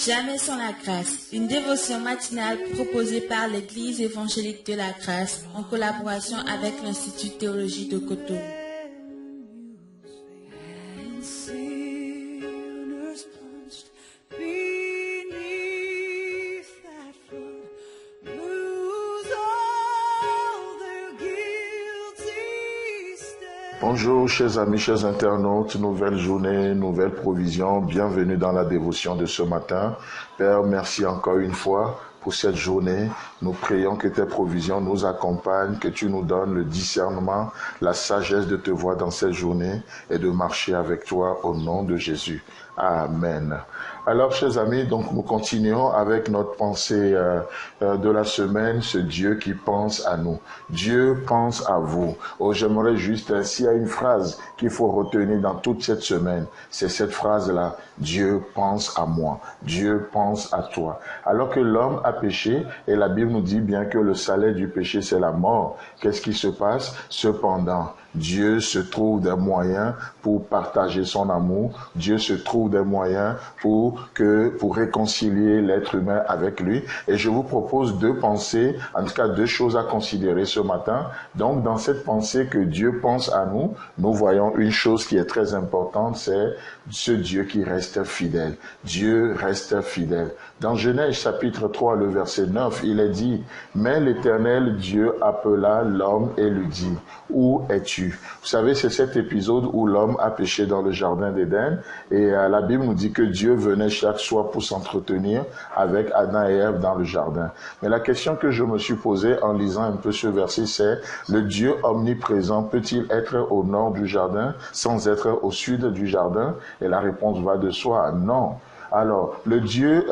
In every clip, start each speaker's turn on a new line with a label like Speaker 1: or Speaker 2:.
Speaker 1: Jamais sans la grâce, une dévotion matinale proposée par l'Église évangélique de la grâce en collaboration avec l'Institut de théologie de Cotonou.
Speaker 2: Bonjour chers amis, chers internautes, nouvelle journée, nouvelle provision, bienvenue dans la dévotion de ce matin. Père, merci encore une fois pour cette journée. Nous prions que tes provisions nous accompagnent, que tu nous donnes le discernement, la sagesse de te voir dans cette journée et de marcher avec toi au nom de Jésus. Amen. Alors, chers amis, donc nous continuons avec notre pensée de la semaine, ce Dieu qui pense à nous. Dieu pense à vous. Oh, j'aimerais juste, s'il y a une phrase qu'il faut retenir dans toute cette semaine, c'est cette phrase-là. Dieu pense à moi. Dieu pense à toi. Alors que l'homme a péché, et la Bible nous dit bien que le salaire du péché, c'est la mort. Qu'est-ce qui se passe? Cependant, Dieu se trouve des moyens pour partager son amour. Dieu se trouve des moyens pour réconcilier l'être humain avec lui. Et je vous propose deux pensées, en tout cas deux choses à considérer ce matin. Donc, dans cette pensée que Dieu pense à nous, nous voyons une chose qui est très importante, c'est ce Dieu qui reste fidèle. Dieu reste fidèle. Dans Genèse chapitre 3, le verset 9, il est dit, « Mais l'Éternel Dieu appela l'homme et lui dit, « Où es-tu » Vous savez, c'est cet épisode où l'homme a péché dans le jardin d'Éden et la Bible nous dit que Dieu venait chaque soir pour s'entretenir avec Adam et Ève dans le jardin. Mais la question que je me suis posée en lisant un peu ce verset, c'est, le Dieu omniprésent peut-il être au nord du jardin sans être au sud du jardin? Et la réponse va de soi, non. Alors, le Dieu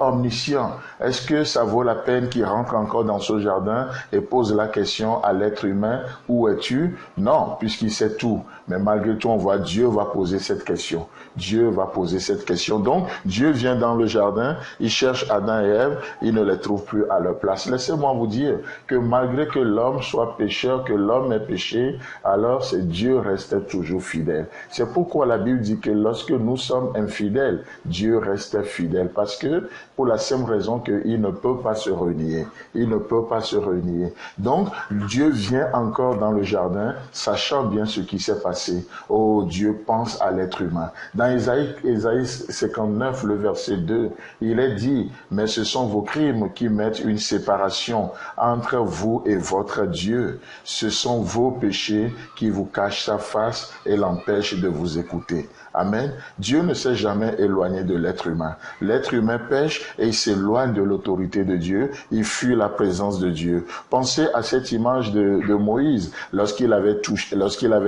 Speaker 2: omniscient, est-ce que ça vaut la peine qu'il rentre encore dans ce jardin et pose la question à l'être humain, où es-tu? Non, puisqu'il sait tout. Mais malgré tout, on voit Dieu va poser cette question. Dieu va poser cette question. Donc, Dieu vient dans le jardin, il cherche Adam et Ève, il ne les trouve plus à leur place. Laissez-moi vous dire que malgré que l'homme soit pécheur, que l'homme ait péché, alors c'est Dieu reste toujours fidèle. C'est pourquoi la Bible dit que lorsque nous sommes infidèles, Dieu reste fidèle. Parce que, pour la simple raison qu'il ne peut pas se renier. Il ne peut pas se renier. Donc, Dieu vient encore dans le jardin, sachant bien ce qui s'est passé. Oh, Dieu pense à l'être humain. Dans Ésaïe 59, le verset 2, il est dit, « Mais ce sont vos crimes qui mettent une séparation entre vous et votre Dieu. Ce sont vos péchés qui vous cachent sa face et l'empêchent de vous écouter. » Amen. Dieu ne s'est jamais éloigné de l'être humain. L'être humain pêche et il s'éloigne de l'autorité de Dieu. Il fuit la présence de Dieu. Pensez à cette image de Moïse lorsqu'il avait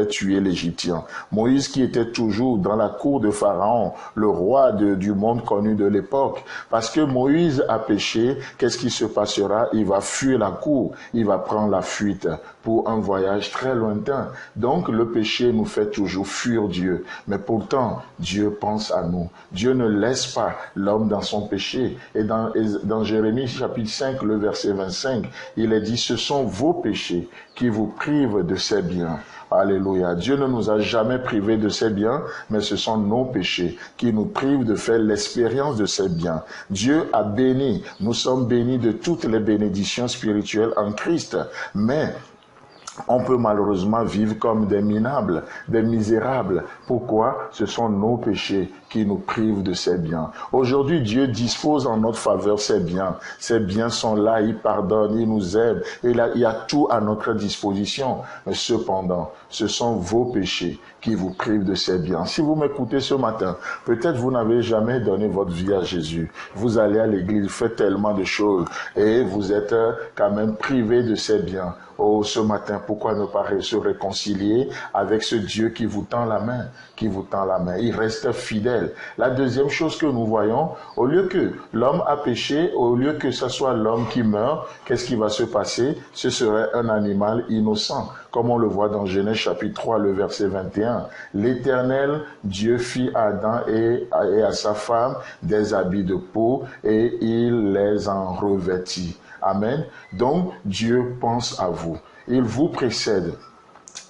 Speaker 2: tué l'Égyptien. Moïse qui était toujours dans la cour de Pharaon, le roi du monde connu de l'époque. Parce que Moïse a péché, qu'est-ce qui se passera? Il va fuir la cour. Il va prendre la fuite pour un voyage très lointain. Donc le péché nous fait toujours fuir Dieu. Mais pourtant, Dieu pense à nous. Dieu ne laisse pas l'homme dans son péché. Et dans Jérémie chapitre 5, le verset 25, il est dit, ce sont vos péchés qui vous privent de ces biens. Alléluia. Dieu ne nous a jamais privés de ces biens, mais ce sont nos péchés qui nous privent de faire l'expérience de ces biens. Dieu a béni. Nous sommes bénis de toutes les bénédictions spirituelles en Christ. Mais on peut malheureusement vivre comme des minables, des misérables. Pourquoi? Ce sont nos péchés qui nous privent de ces biens. Aujourd'hui, Dieu dispose en notre faveur ces biens. Ces biens sont là, il pardonne, il nous aide. Et là, il y a tout à notre disposition. Mais cependant, ce sont vos péchés qui vous privent de ces biens. Si vous m'écoutez ce matin, peut-être vous n'avez jamais donné votre vie à Jésus. Vous allez à l'église, faites tellement de choses et vous êtes quand même privé de ces biens. Oh, ce matin, pourquoi ne pas se réconcilier avec ce Dieu qui vous tend la main, qui vous tend la main. Il reste fidèle. La deuxième chose que nous voyons, au lieu que l'homme a péché, au lieu que ce soit l'homme qui meurt, qu'est-ce qui va se passer? Ce serait un animal innocent, comme on le voit dans Genèse chapitre 3, le verset 21. L'Éternel Dieu fit à Adam et à sa femme des habits de peau et il les en revêtit. Amen. Donc, Dieu pense à vous. Il vous précède.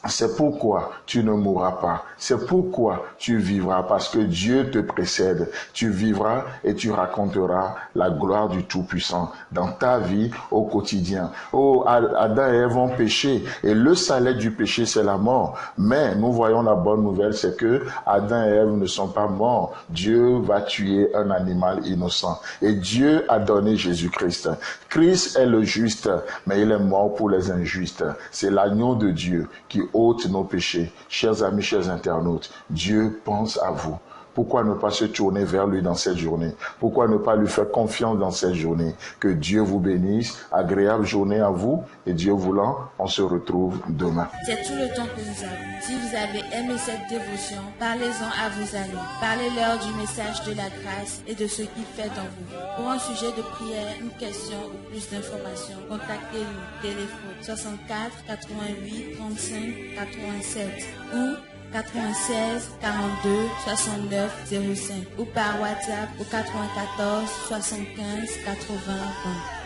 Speaker 2: C'est pourquoi tu ne mourras pas. C'est pourquoi tu vivras, parce que Dieu te précède. Tu vivras et tu raconteras la gloire du Tout-Puissant dans ta vie au quotidien. Oh, Adam et Ève ont péché et le salaire du péché, c'est la mort. Mais nous voyons la bonne nouvelle, c'est que Adam et Ève ne sont pas morts. Dieu va tuer un animal innocent. Et Dieu a donné Jésus-Christ. Christ est le juste, mais il est mort pour les injustes. C'est l'agneau de Dieu qui ôte nos péchés. Chers amis, chers internautes, Dieu pense à vous. Pourquoi ne pas se tourner vers lui dans cette journée? Pourquoi ne pas lui faire confiance dans cette journée? Que Dieu vous bénisse. Agréable journée à vous. Et Dieu voulant, on se retrouve demain.
Speaker 1: C'est tout le temps que nous avons. Si vous avez aimé cette dévotion, parlez-en à vos amis. Parlez-leur du message de la grâce et de ce qu'il fait dans vous. Pour un sujet de prière, une question ou plus d'informations, contactez-nous. Téléphone 64 88 35 87 ou 96 42 69 05 ou par WhatsApp au 94 75 80 20.